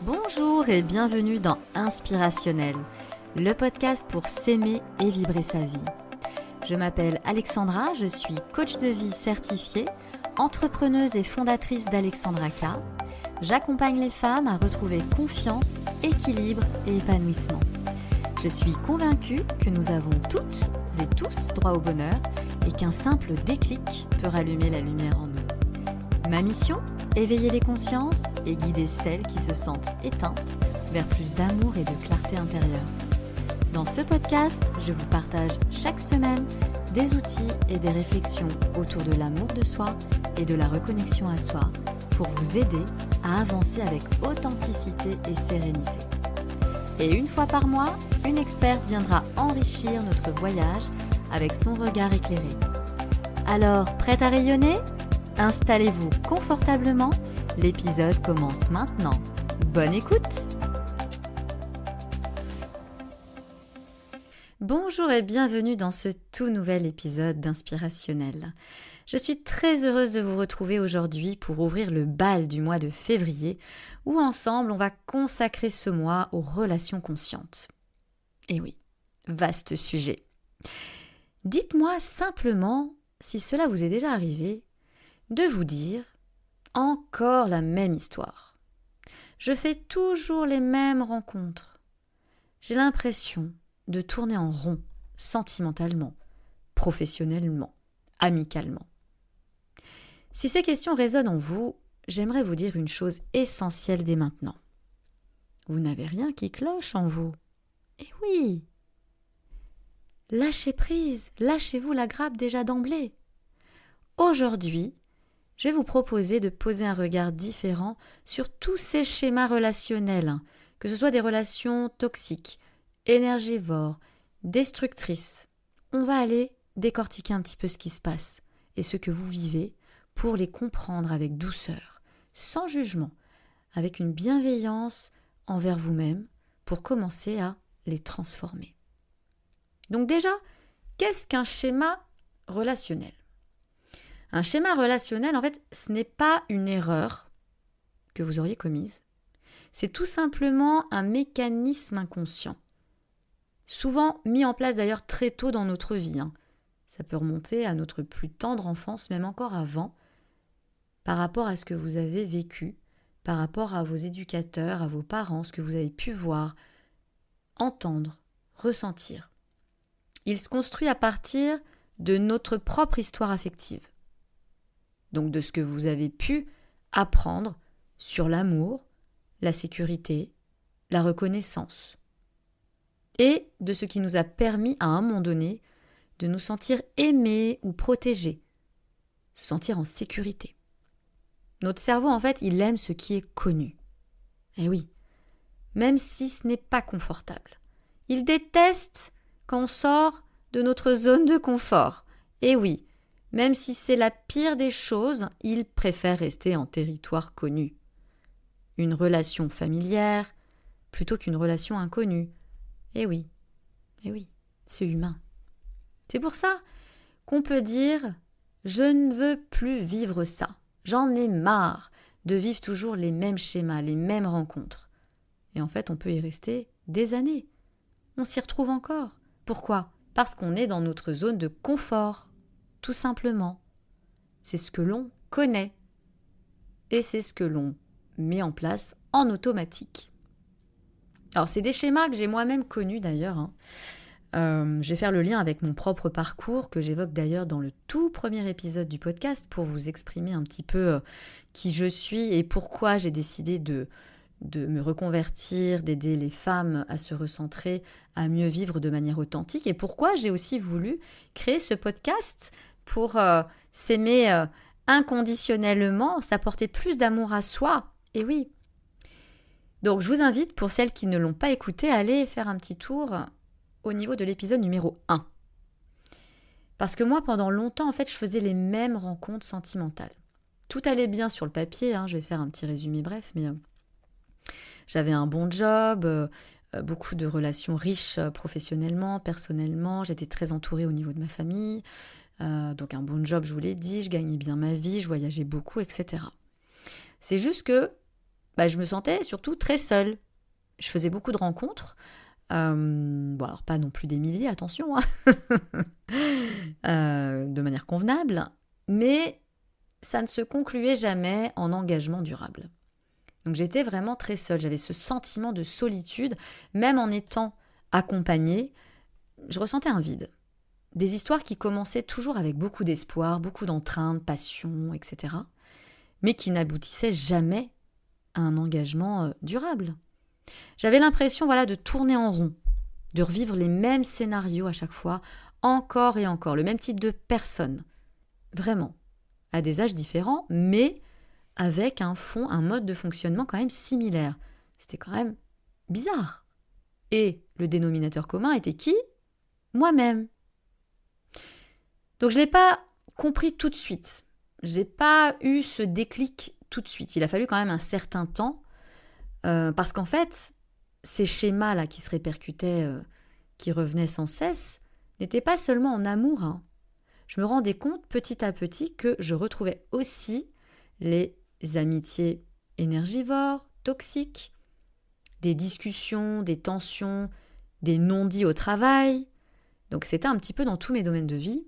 Bonjour et bienvenue dans Inspirationnel, le podcast pour s'aimer et vibrer sa vie. Je m'appelle Alexandra, je suis coach de vie certifiée, entrepreneuse et fondatrice d'Alexandra K. J'accompagne les femmes à retrouver confiance, équilibre et épanouissement. Je suis convaincue que nous avons toutes et tous droit au bonheur et qu'un simple déclic peut rallumer la lumière en nous. Ma mission ? Éveiller les consciences et guider celles qui se sentent éteintes vers plus d'amour et de clarté intérieure. Dans ce podcast, je vous partage chaque semaine des outils et des réflexions autour de l'amour de soi et de la reconnexion à soi pour vous aider à avancer avec authenticité et sérénité. Et une fois par mois, une experte viendra enrichir notre voyage avec son regard éclairé. Alors, prête à rayonner ? Installez-vous confortablement, l'épisode commence maintenant. Bonne écoute! Bonjour et bienvenue dans ce tout nouvel épisode d'Inspirationnel. Je suis très heureuse de vous retrouver aujourd'hui pour ouvrir le bal du mois de février où ensemble on va consacrer ce mois aux relations conscientes. Et oui, vaste sujet. Dites-moi simplement si cela vous est déjà arrivé de vous dire « encore la même histoire. Je fais toujours les mêmes rencontres. J'ai l'impression de tourner en rond, sentimentalement, professionnellement, amicalement. » Si ces questions résonnent en vous, j'aimerais vous dire une chose essentielle dès maintenant. Vous n'avez rien qui cloche en vous. Eh oui! Lâchez prise, lâchez-vous la grappe déjà d'emblée. Aujourd'hui, je vais vous proposer de poser un regard différent sur tous ces schémas relationnels, que ce soit des relations toxiques, énergivores, destructrices. On va aller décortiquer un petit peu ce qui se passe et ce que vous vivez pour les comprendre avec douceur, sans jugement, avec une bienveillance envers vous-même pour commencer à les transformer. Donc déjà, qu'est-ce qu'un schéma relationnel ? Un schéma relationnel, en fait, ce n'est pas une erreur que vous auriez commise. C'est tout simplement un mécanisme inconscient. Souvent mis en place d'ailleurs très tôt dans notre vie. Ça peut remonter à notre plus tendre enfance, même encore avant, par rapport à ce que vous avez vécu, par rapport à vos éducateurs, à vos parents, ce que vous avez pu voir, entendre, ressentir. Il se construit à partir de notre propre histoire affective. Donc de ce que vous avez pu apprendre sur l'amour, la sécurité, la reconnaissance. Et de ce qui nous a permis à un moment donné de nous sentir aimés ou protégés, se sentir en sécurité. Notre cerveau, en fait, il aime ce qui est connu. Eh oui, même si ce n'est pas confortable. Il déteste quand on sort de notre zone de confort. Eh oui, même si c'est la pire des choses, il préfère rester en territoire connu. Une relation familière plutôt qu'une relation inconnue. Eh oui, c'est humain. C'est pour ça qu'on peut dire « je ne veux plus vivre ça, j'en ai marre de vivre toujours les mêmes schémas, les mêmes rencontres ». Et en fait, on peut y rester des années. On s'y retrouve encore. Pourquoi ? Parce qu'on est dans notre zone de confort. Tout simplement, c'est ce que l'on connaît et c'est ce que l'on met en place en automatique. Alors, c'est des schémas que j'ai moi-même connus d'ailleurs. Je vais faire le lien avec mon propre parcours que j'évoque d'ailleurs dans le tout premier épisode du podcast pour vous exprimer un petit peu qui je suis et pourquoi j'ai décidé de me reconvertir, d'aider les femmes à se recentrer, à mieux vivre de manière authentique et pourquoi j'ai aussi voulu créer ce podcast pour s'aimer inconditionnellement, s'apporter plus d'amour à soi. Et oui. Donc, je vous invite, pour celles qui ne l'ont pas écouté, à aller faire un petit tour au niveau de l'épisode numéro 1. Parce que moi, pendant longtemps, en fait, je faisais les mêmes rencontres sentimentales. Tout allait bien sur le papier, je vais faire un petit résumé bref, mais j'avais un bon job, beaucoup de relations riches professionnellement, personnellement, j'étais très entourée au niveau de ma famille, donc un bon job, je vous l'ai dit, je gagnais bien ma vie, je voyageais beaucoup, etc. C'est juste que je me sentais surtout très seule. Je faisais beaucoup de rencontres, alors pas non plus des milliers, attention, hein, de manière convenable, mais ça ne se concluait jamais en engagement durable. Donc j'étais vraiment très seule, j'avais ce sentiment de solitude, même en étant accompagnée, je ressentais un vide. Des histoires qui commençaient toujours avec beaucoup d'espoir, beaucoup d'entrain, de passion, etc., mais qui n'aboutissaient jamais à un engagement durable. J'avais l'impression de tourner en rond, de revivre les mêmes scénarios à chaque fois, encore et encore, le même type de personnes. Vraiment, à des âges différents, mais avec un fond, un mode de fonctionnement quand même similaire. C'était quand même bizarre. Et le dénominateur commun était qui ? Moi-même. Donc je ne l'ai pas compris tout de suite. Je n'ai pas eu ce déclic tout de suite. Il a fallu quand même un certain temps, parce qu'en fait, ces schémas-là qui se répercutaient, qui revenaient sans cesse, n'étaient pas seulement en amour. Hein. Je me rendais compte petit à petit que je retrouvais aussi les amitiés énergivores, toxiques, des discussions, des tensions, des non-dits au travail. Donc c'était un petit peu dans tous mes domaines de vie.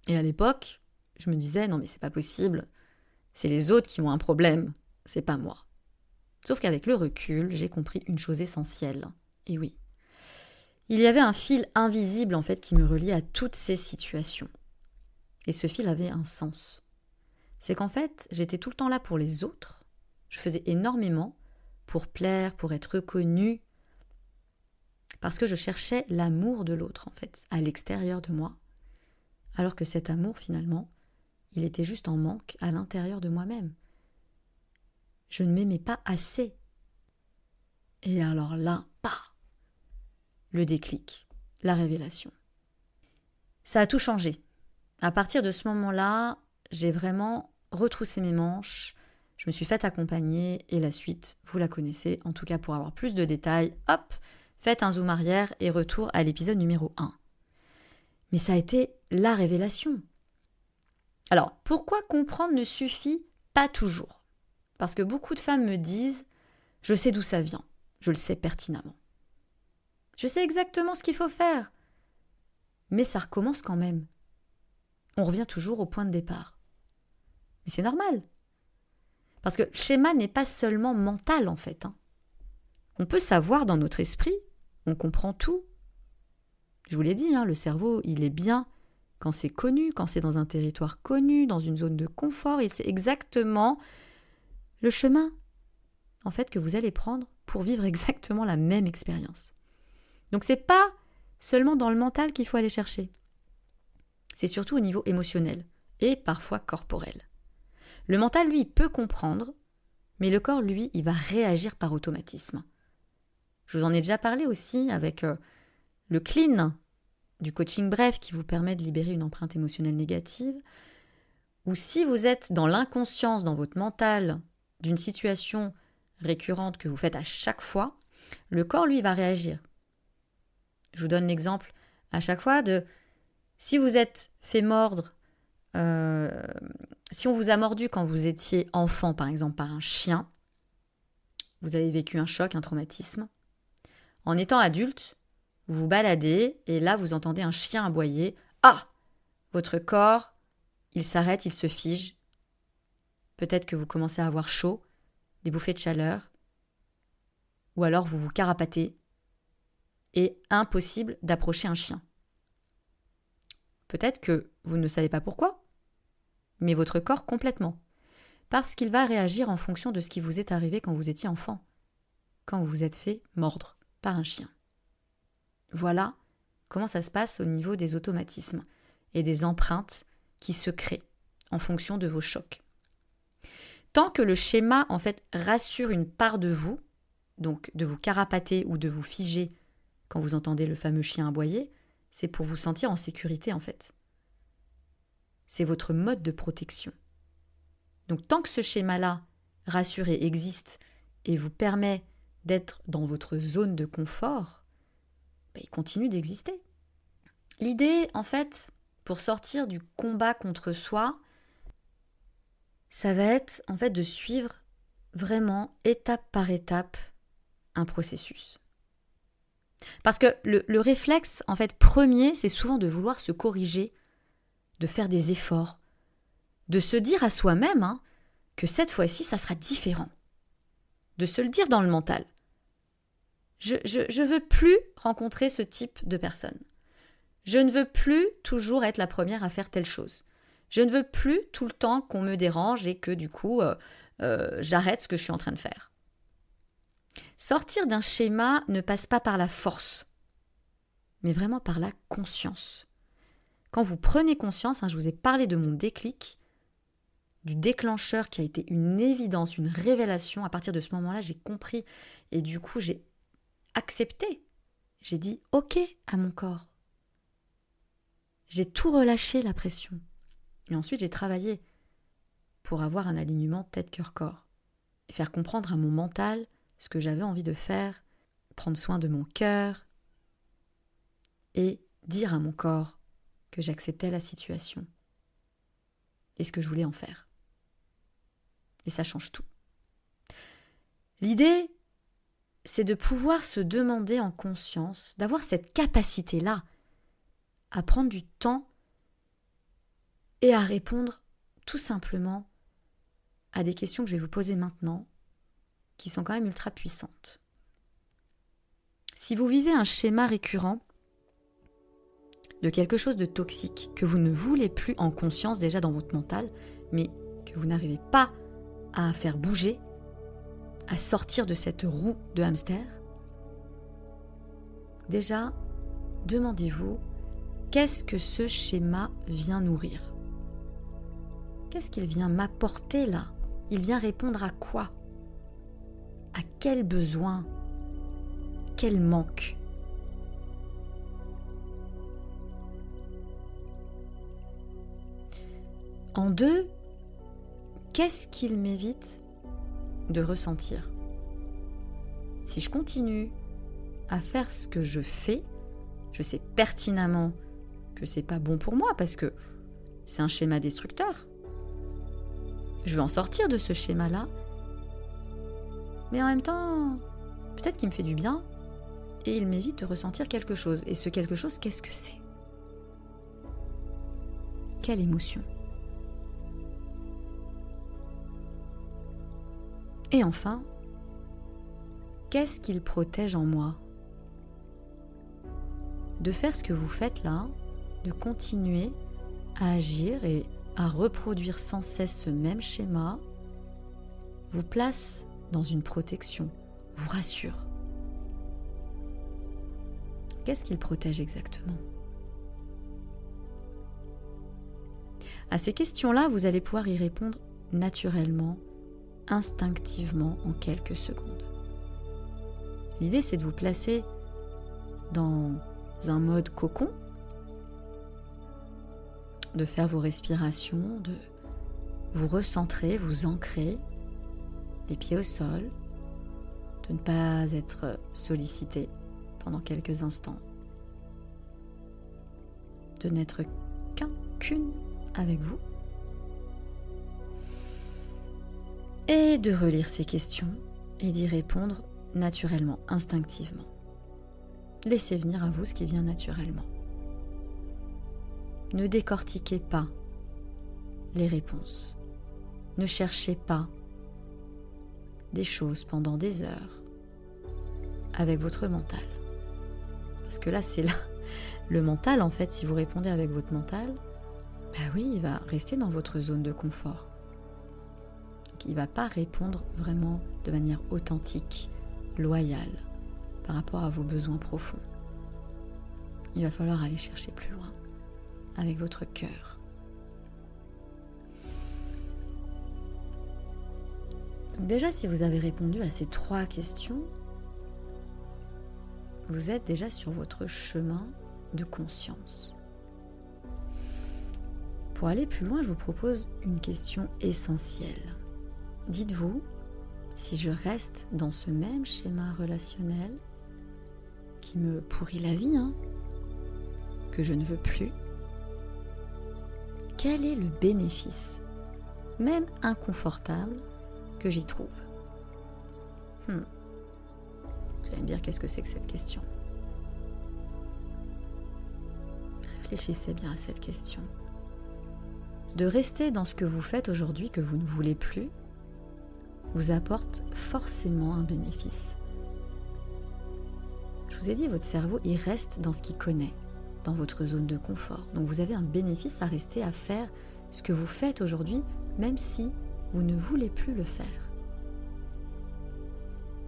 Et à l'époque, je me disais, non mais c'est pas possible, c'est les autres qui ont un problème, c'est pas moi. Sauf qu'avec le recul, j'ai compris une chose essentielle. Et oui, il y avait un fil invisible en fait qui me reliait à toutes ces situations. Et ce fil avait un sens. C'est qu'en fait, j'étais tout le temps là pour les autres. Je faisais énormément pour plaire, pour être reconnue, parce que je cherchais l'amour de l'autre, en fait, à l'extérieur de moi. Alors que cet amour, finalement, il était juste en manque à l'intérieur de moi-même. Je ne m'aimais pas assez. Et alors là, le déclic, la révélation. Ça a tout changé. À partir de ce moment-là, j'ai vraiment retroussé mes manches, je me suis faite accompagner et la suite, vous la connaissez. En tout cas, pour avoir plus de détails, hop, faites un zoom arrière et retour à l'épisode numéro 1. Mais ça a été la révélation. Alors, pourquoi comprendre ne suffit pas toujours ? Parce que beaucoup de femmes me disent « Je sais d'où ça vient, je le sais pertinemment. Je sais exactement ce qu'il faut faire. » Mais ça recommence quand même. On revient toujours au point de départ. Mais c'est normal. Parce que le schéma n'est pas seulement mental en fait. On peut savoir dans notre esprit, on comprend tout. Je vous l'ai dit, le cerveau, il est bien quand c'est connu, quand c'est dans un territoire connu, dans une zone de confort, et c'est exactement le chemin en fait que vous allez prendre pour vivre exactement la même expérience. Donc c'est pas seulement dans le mental qu'il faut aller chercher. C'est surtout au niveau émotionnel et parfois corporel. Le mental, lui, il peut comprendre, mais le corps, lui, il va réagir par automatisme. Je vous en ai déjà parlé aussi avec le clean du coaching bref qui vous permet de libérer une empreinte émotionnelle négative. Ou si vous êtes dans l'inconscience, dans votre mental, d'une situation récurrente que vous faites à chaque fois, le corps, lui, va réagir. Je vous donne l'exemple à chaque fois de si vous êtes fait mordre, si on vous a mordu quand vous étiez enfant, par exemple, par un chien, vous avez vécu un choc, un traumatisme. En étant adulte, vous vous baladez et là, vous entendez un chien aboyer. Ah ! Votre corps, il s'arrête, il se fige. Peut-être que vous commencez à avoir chaud, des bouffées de chaleur, ou alors vous vous carapatez et impossible d'approcher un chien. Peut-être que vous ne savez pas pourquoi, mais votre corps complètement. Parce qu'il va réagir en fonction de ce qui vous est arrivé quand vous étiez enfant, quand vous vous êtes fait mordre par un chien. Voilà comment ça se passe au niveau des automatismes et des empreintes qui se créent en fonction de vos chocs. Tant que le schéma, en fait, rassure une part de vous, donc de vous carapater ou de vous figer quand vous entendez le fameux chien aboyer, c'est pour vous sentir en sécurité, en fait. C'est votre mode de protection. Donc, tant que ce schéma-là, rassuré, existe et vous permet d'être dans votre zone de confort, il continue d'exister. L'idée, en fait, pour sortir du combat contre soi, ça va être, en fait, de suivre vraiment, étape par étape, un processus. Parce que le réflexe, en fait, premier, c'est souvent de vouloir se corriger, de faire des efforts, de se dire à soi-même que cette fois-ci, ça sera différent. De se le dire dans le mental. Je veux plus rencontrer ce type de personne. Je ne veux plus toujours être la première à faire telle chose. Je ne veux plus tout le temps qu'on me dérange et que du coup, j'arrête ce que je suis en train de faire. Sortir d'un schéma ne passe pas par la force, mais vraiment par la conscience. Quand vous prenez conscience, je vous ai parlé de mon déclic, du déclencheur qui a été une évidence, une révélation. À partir de ce moment-là, j'ai compris et du coup, j'ai accepté. J'ai dit « ok » à mon corps. J'ai tout relâché, la pression. Et ensuite, j'ai travaillé pour avoir un alignement tête-cœur-corps et faire comprendre à mon mental ce que j'avais envie de faire, prendre soin de mon cœur et dire à mon corps que j'acceptais la situation et ce que je voulais en faire. Et ça change tout. L'idée, c'est de pouvoir se demander en conscience, d'avoir cette capacité-là à prendre du temps et à répondre tout simplement à des questions que je vais vous poser maintenant, qui sont quand même ultra puissantes. Si vous vivez un schéma récurrent de quelque chose de toxique que vous ne voulez plus en conscience déjà dans votre mental, mais que vous n'arrivez pas à faire bouger, à sortir de cette roue de hamster, déjà, demandez-vous qu'est-ce que ce schéma vient nourrir ? Qu'est-ce qu'il vient m'apporter là ? Il vient répondre à quoi ? À quel besoin ? Quel manque ? En deux, qu'est-ce qu'il m'évite de ressentir ? Si je continue à faire ce que je fais, je sais pertinemment que c'est pas bon pour moi parce que c'est un schéma destructeur. Je veux en sortir de ce schéma-là, mais en même temps, peut-être qu'il me fait du bien et il m'évite de ressentir quelque chose. Et ce quelque chose, qu'est-ce que c'est ? Quelle émotion ? Et enfin, qu'est-ce qu'il protège en moi ? De faire ce que vous faites là, de continuer à agir et à reproduire sans cesse ce même schéma, vous place dans une protection, vous rassure. Qu'est-ce qu'il protège exactement ? À ces questions-là, vous allez pouvoir y répondre naturellement, instinctivement, en quelques secondes. L'idée, c'est de vous placer dans un mode cocon, de faire vos respirations, de vous recentrer, vous ancrer, les pieds au sol, de ne pas être sollicité pendant quelques instants, de n'être qu'une avec vous, et de relire ces questions et d'y répondre naturellement, instinctivement. Laissez venir à vous ce qui vient naturellement. Ne décortiquez pas les réponses. Ne cherchez pas des choses pendant des heures avec votre mental. Parce que là, c'est là. Le mental, en fait, si vous répondez avec votre mental, oui, il va rester dans votre zone de confort. Donc, il ne va pas répondre vraiment de manière authentique, loyale, par rapport à vos besoins profonds. Il va falloir aller chercher plus loin, avec votre cœur. Donc déjà, si vous avez répondu à ces 3 questions, vous êtes déjà sur votre chemin de conscience. Pour aller plus loin, je vous propose une question essentielle. Dites-vous, si je reste dans ce même schéma relationnel qui me pourrit la vie, que je ne veux plus, quel est le bénéfice, même inconfortable, que j'y trouve ? Vous allez me dire, qu'est-ce que c'est que cette question? Réfléchissez bien à cette question. De rester dans ce que vous faites aujourd'hui, que vous ne voulez plus, vous apporte forcément un bénéfice. Je vous ai dit, votre cerveau, il reste dans ce qu'il connaît, dans votre zone de confort. Donc vous avez un bénéfice à rester à faire ce que vous faites aujourd'hui, même si vous ne voulez plus le faire.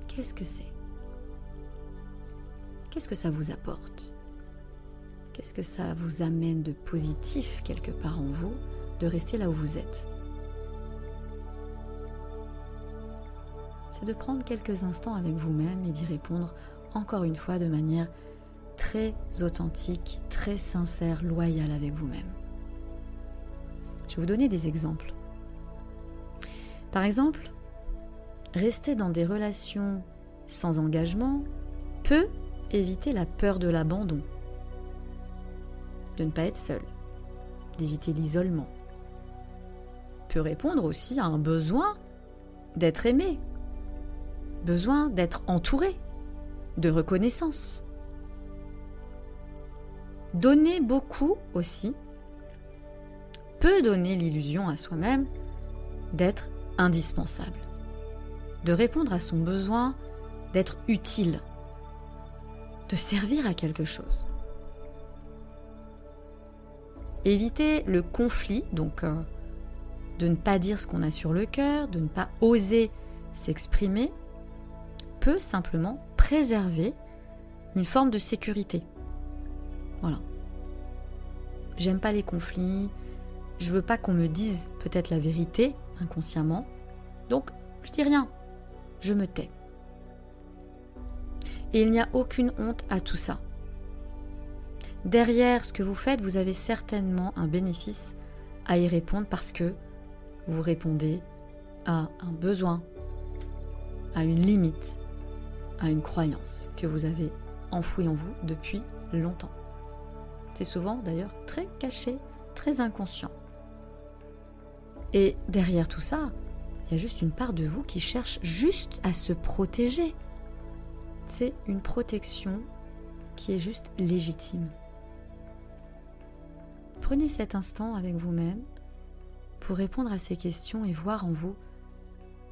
Qu'est-ce que c'est? Qu'est-ce que ça vous apporte? Qu'est-ce que ça vous amène de positif quelque part en vous, de rester là où vous êtes? C'est de prendre quelques instants avec vous-même et d'y répondre encore une fois de manière très authentique, très sincère, loyale avec vous-même. Je vais vous donner des exemples. Par exemple, rester dans des relations sans engagement peut éviter la peur de l'abandon, de ne pas être seul, d'éviter l'isolement. Peut répondre aussi à un besoin d'être aimé, besoin d'être entouré, de reconnaissance. Donner beaucoup aussi peut donner l'illusion à soi-même d'être indispensable, de répondre à son besoin d'être utile, de servir à quelque chose. Éviter le conflit, donc de ne pas dire ce qu'on a sur le cœur, de ne pas oser s'exprimer, peut simplement préserver une forme de sécurité. Voilà. J'aime pas les conflits, je veux pas qu'on me dise peut-être la vérité inconsciemment, donc je dis rien, je me tais. Et il n'y a aucune honte à tout ça. Derrière ce que vous faites, vous avez certainement un bénéfice à y répondre parce que vous répondez à un besoin, à une limite, à une croyance que vous avez enfouie en vous depuis longtemps. C'est souvent d'ailleurs très caché, très inconscient. Et derrière tout ça, il y a juste une part de vous qui cherche juste à se protéger. C'est une protection qui est juste légitime. Prenez cet instant avec vous-même pour répondre à ces questions et voir en vous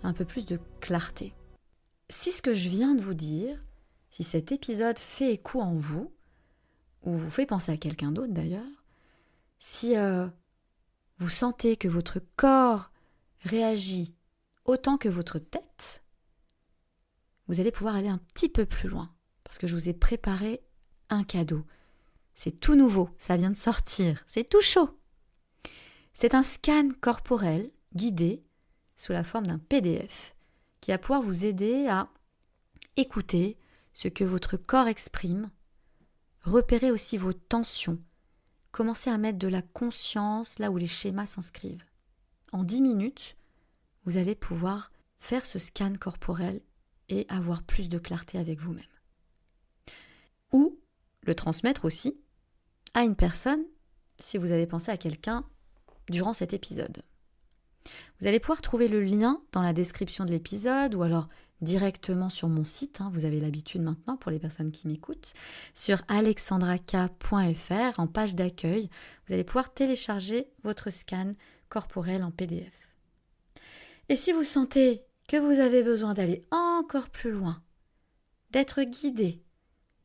un peu plus de clarté. Si ce que je viens de vous dire, si cet épisode fait écho en vous, ou vous fait penser à quelqu'un d'autre d'ailleurs, si vous sentez que votre corps réagit autant que votre tête, vous allez pouvoir aller un petit peu plus loin, parce que je vous ai préparé un cadeau. C'est tout nouveau, ça vient de sortir, c'est tout chaud. C'est un scan corporel guidé sous la forme d'un PDF qui va pouvoir vous aider à écouter ce que votre corps exprime, repérer aussi vos tensions, commencer à mettre de la conscience là où les schémas s'inscrivent. En 10 minutes, vous allez pouvoir faire ce scan corporel et avoir plus de clarté avec vous-même. Ou le transmettre aussi à une personne si vous avez pensé à quelqu'un durant cet épisode. Vous allez pouvoir trouver le lien dans la description de l'épisode ou alors directement sur mon site, vous avez l'habitude maintenant pour les personnes qui m'écoutent, sur alexandraka.fr en page d'accueil, vous allez pouvoir télécharger votre scan corporel en PDF. Et si vous sentez que vous avez besoin d'aller encore plus loin, d'être guidé,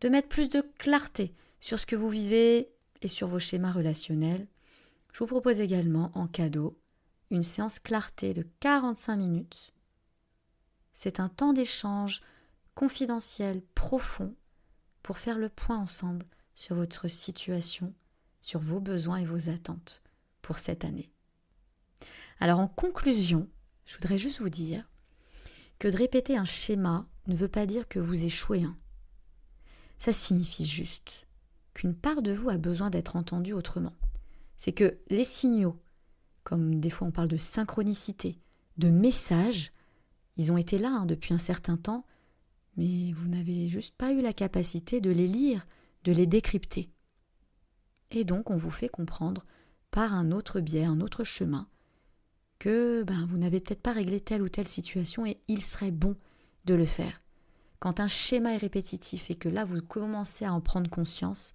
de mettre plus de clarté sur ce que vous vivez et sur vos schémas relationnels, je vous propose également en cadeau une séance clarté de 45 minutes. C'est un temps d'échange confidentiel, profond, pour faire le point ensemble sur votre situation, sur vos besoins et vos attentes pour cette année. Alors en conclusion, je voudrais juste vous dire que de répéter un schéma ne veut pas dire que vous échouez. Ça signifie juste qu'une part de vous a besoin d'être entendue autrement. C'est que les signaux, comme des fois on parle de synchronicité, de messages, ils ont été là depuis un certain temps, mais vous n'avez juste pas eu la capacité de les lire, de les décrypter. Et donc on vous fait comprendre par un autre biais, un autre chemin, que vous n'avez peut-être pas réglé telle ou telle situation et il serait bon de le faire. Quand un schéma est répétitif et que là, vous commencez à en prendre conscience,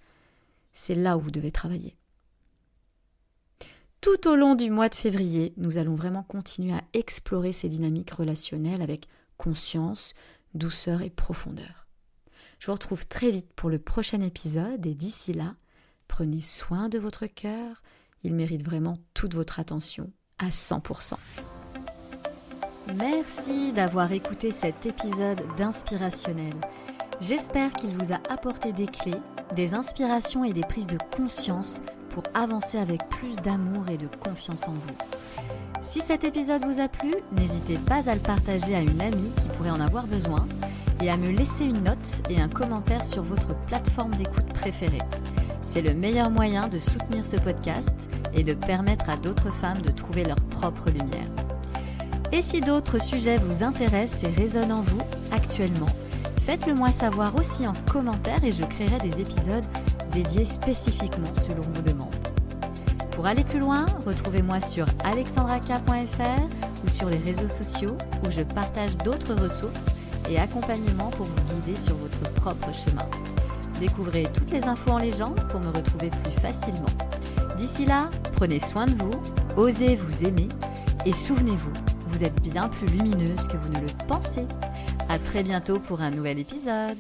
c'est là où vous devez travailler. Tout au long du mois de février, nous allons vraiment continuer à explorer ces dynamiques relationnelles avec conscience, douceur et profondeur. Je vous retrouve très vite pour le prochain épisode et d'ici là, prenez soin de votre cœur, il mérite vraiment toute votre attention à 100%. Merci d'avoir écouté cet épisode d'Inspirationnel. J'espère qu'il vous a apporté des clés, des inspirations et des prises de conscience pour avancer avec plus d'amour et de confiance en vous. Si cet épisode vous a plu, n'hésitez pas à le partager à une amie qui pourrait en avoir besoin et à me laisser une note et un commentaire sur votre plateforme d'écoute préférée. C'est le meilleur moyen de soutenir ce podcast et de permettre à d'autres femmes de trouver leur propre lumière. Et si d'autres sujets vous intéressent et résonnent en vous actuellement, faites-le moi savoir aussi en commentaire et je créerai des épisodes dédiés spécifiquement selon vos demandes. Pour aller plus loin, retrouvez-moi sur alexandraka.fr ou sur les réseaux sociaux où je partage d'autres ressources et accompagnements pour vous guider sur votre propre chemin. Découvrez toutes les infos en légende pour me retrouver plus facilement. D'ici là, prenez soin de vous, osez vous aimer et souvenez-vous, vous êtes bien plus lumineuse que vous ne le pensez. À très bientôt pour un nouvel épisode.